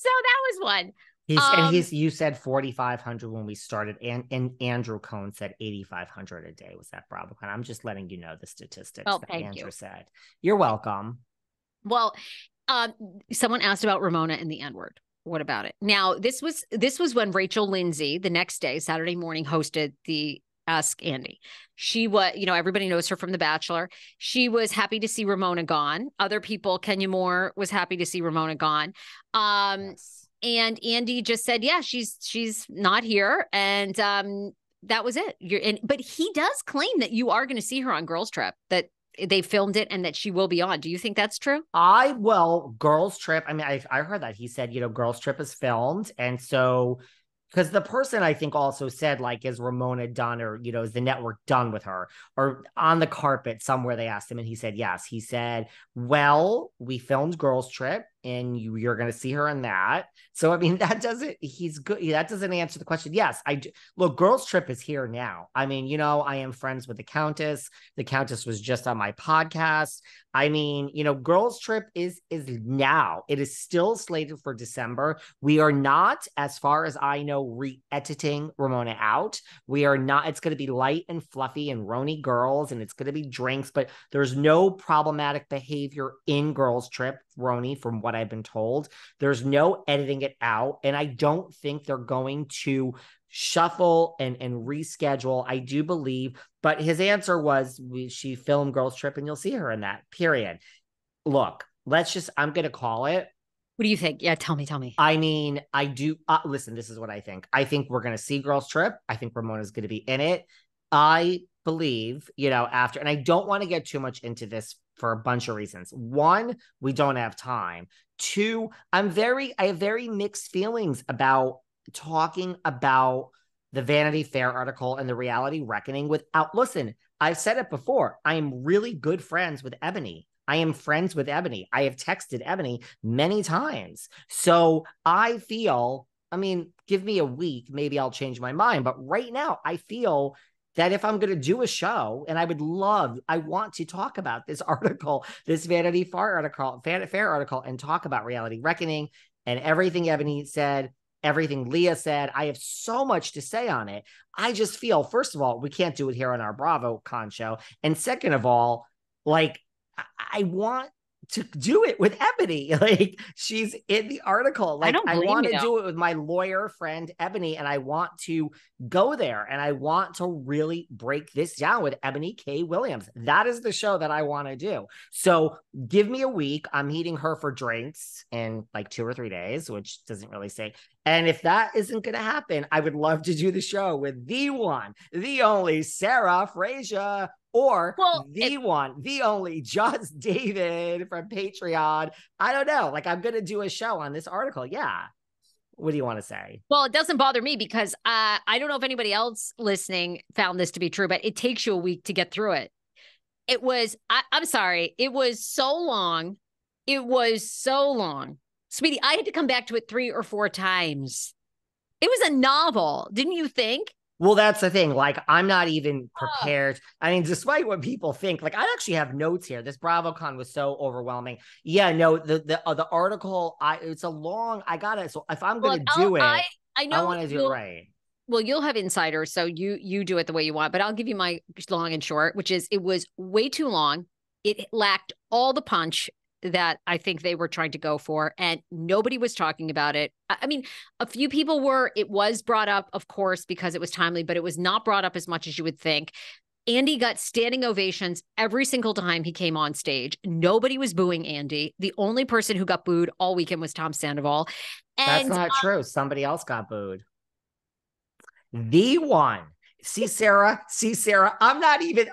that was one. You said 4,500 when we started, and Andrew Cohn said 8,500 a day was that BravoCon. I'm just letting you know the statistics that Andrew said. You're welcome. Well, someone asked about Ramona and the N-word. What about it? Now, this was when Rachel Lindsay, the next day, Saturday morning, hosted the Ask Andy. She was, everybody knows her from The Bachelor. She was happy to see Ramona gone. Other people, Kenya Moore was happy to see Ramona gone. Yes. And Andy just said, yeah, she's not here. And that was it. But he does claim that you are going to see her on Girls Trip, that they filmed it and that she will be on. Do you think that's true? Girls Trip. I mean, I heard that. He said, Girls Trip is filmed. And so, because the person I think also said, like, is Ramona done, or, is the network done with her, or on the carpet somewhere, they asked him, and he said, yes. He said, well, we filmed Girls Trip and you're going to see her in that. So, I mean, he's good. That doesn't answer the question. Yes, look, Girls Trip is here now. I mean, I am friends with the Countess. The Countess was just on my podcast. I mean, Girls Trip is now. It is still slated for December. We are not, as far as I know, re-editing Ramona out. We are not. It's going to be light and fluffy and Roni girls, and it's going to be drinks, but there's no problematic behavior in Girls Trip, Roni, from what I've been told. There's no editing it out, and I don't think they're going to shuffle and reschedule. I do believe, but his answer was she filmed Girls Trip and you'll see her in that, period. Look, I'm going to call it. What do you think? Yeah, tell me. I mean, I do. Listen, this is what I think. I think we're going to see Girls Trip. I think Ramona's going to be in it. I believe, after, and I don't want to get too much into this for a bunch of reasons. One, we don't have time. Two, I have very mixed feelings about talking about the Vanity Fair article and the reality reckoning listen, I've said it before. I am really good friends with Ebony. I am friends with Ebony. I have texted Ebony many times. So I feel, I mean, give me a week, maybe I'll change my mind. But right now, I feel that if I'm going to do a show, and I want to talk about this article, this Vanity Fair article, and talk about reality reckoning and everything Ebony said, everything Leah said. I have so much to say on it. I just feel, first of all, we can't do it here on our BravoCon show. And second of all, like, I want to do it with Ebony. Like, she's in the article. Like, I want to do it with my lawyer friend Ebony, and I want to go there, and I want to really break this down with Ebony K. Williams. That is the show that I want to do. So give me a week. I'm meeting her for drinks in like 2 or 3 days, which doesn't really say. And if that isn't going to happen, I would love to do the show with the one, the only Sarah Fraser, or the only Just David from Patreon. I don't know. Like, I'm going to do a show on this article. Yeah. What do you want to say? Well, it doesn't bother me because I don't know if anybody else listening found this to be true, but it takes you a week to get through it. I'm sorry. It was so long. Sweetie, I had to come back to it 3 or 4 times. It was a novel. Didn't you think? Well, that's the thing. Like, I'm not even prepared. I mean, despite what people think, like, I actually have notes here. This BravoCon was so overwhelming. Yeah, no, the article, it's a long, I got it. So if I'm going to do it, I want to do it right. Well, you'll have insiders, so you do it the way you want, but I'll give you my long and short, which is it was way too long. It lacked all the punch that I think they were trying to go for, and nobody was talking about it. I mean, a few people were. It was brought up, of course, because it was timely, but it was not brought up as much as you would think. Andy got standing ovations every single time he came on stage. Nobody was booing Andy. The only person who got booed all weekend was Tom Sandoval. And that's not true. Somebody else got booed. The one. See, Sarah, I'm not even,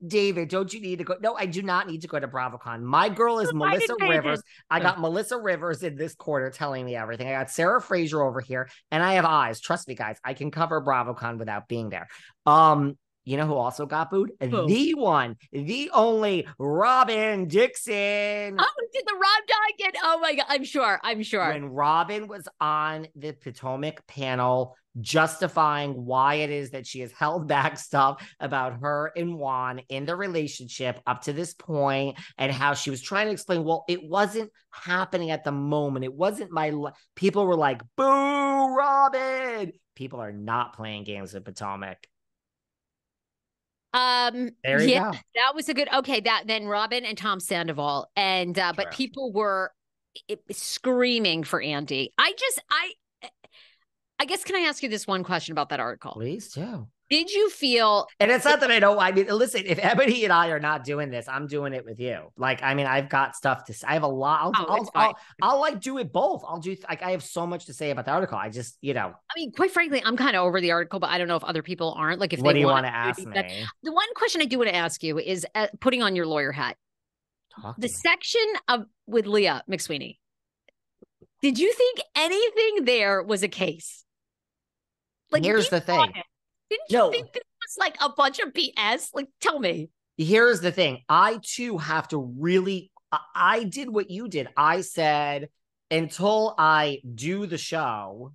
David, don't you need to go? No, I do not need to go to BravoCon. My girl is Melissa Rivers. I got Melissa Rivers in this quarter telling me everything. I got Sarah Fraser over here, and I have eyes. Trust me, guys, I can cover BravoCon without being there. You know who also got booed? Who? The one, the only Robin Dixon. Oh, did the Rob die again? Oh my God, I'm sure. When Robin was on the Potomac panel, justifying why it is that she has held back stuff about her and Juan in the relationship up to this point, and how she was trying to explain, well, it wasn't happening at the moment. It wasn't people were like, boo, Robin. People are not playing games with Potomac. There you Yeah, go. that was a good. Okay, that then Robin and Tom Sandoval, and but people were screaming for Andy. I guess, can I ask you this one question about that article? Please do. Did you feel? And it's not that I don't. I mean, listen, if Ebony and I are not doing this, I'm doing it with you. Like, I mean, I've got stuff to say. I have a lot. I'll like do it both. I'll do like I have so much to say about the article. I just, I mean, quite frankly, I'm kind of over the article, but I don't know if other people aren't. Like, if what they do you want to ask me? The one question I do want to ask you is, putting on your lawyer hat, the section with Leah McSweeney. Did you think anything there was a case? Like, here's the thing. Didn't you think this was like a bunch of BS? Like, tell me. Here's the thing. I too have to really, I did what you did. I said, until I do the show,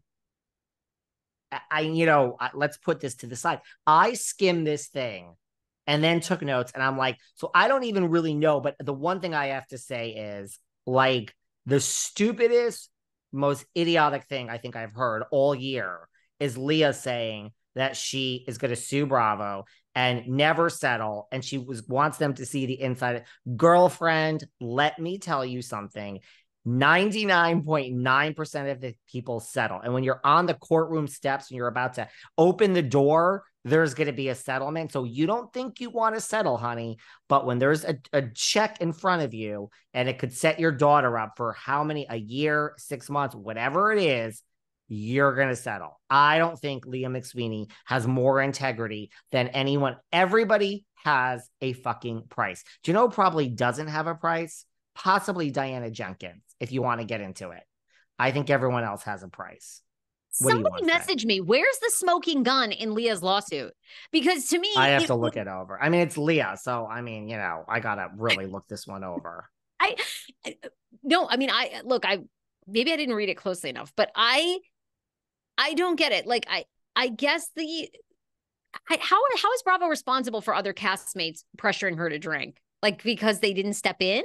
let's put this to the side. I skimmed this thing and then took notes, and I'm like, so I don't even really know. But the one thing I have to say is, like, the stupidest, most idiotic thing I think I've heard all year is Leah saying that she is going to sue Bravo and never settle, and she wants them to see the inside. Girlfriend, let me tell you something. 99.9% of the people settle. And when you're on the courtroom steps and you're about to open the door, there's going to be a settlement. So you don't think you want to settle, honey. But when there's a check in front of you and it could set your daughter up for how many, a year, 6 months, whatever it is, you're going to settle. I don't think Leah McSweeney has more integrity than anyone. Everybody has a fucking price. Do you know who probably doesn't have a price? Possibly Diana Jenkins, if you want to get into it. I think everyone else has a price. Somebody message me. Where's the smoking gun in Leah's lawsuit? Because to me, I have to look it over. I mean, it's Leah. So, I mean, I got to really look this one over. Maybe I didn't read it closely enough, but I don't get it. Like, I guess how is Bravo responsible for other castmates pressuring her to drink? Like, because they didn't step in?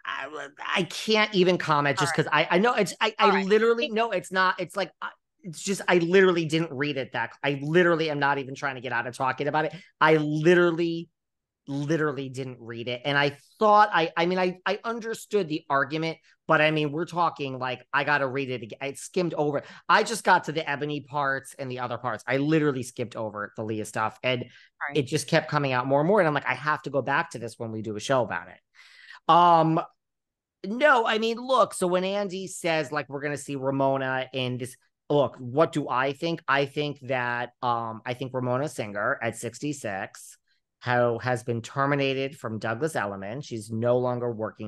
I can't even comment just because I know it's, I literally, no, it's not. It's like, it's just, I literally didn't read it I literally am not even trying to get out of talking about it. I literally didn't read it. And I thought, I understood the argument, but I mean, we're talking like, I got to read it again. I skimmed over it. I just got to the Ebony parts and the other parts. I literally skipped over the Leah stuff, and it just kept coming out more and more. And I'm like, I have to go back to this when we do a show about it. No, I mean, look, so when Andy says, like, we're going to see Ramona in this, look, what do I think? I think that, I think Ramona Singer at 66 has been terminated from Douglas Elliman. She's no longer working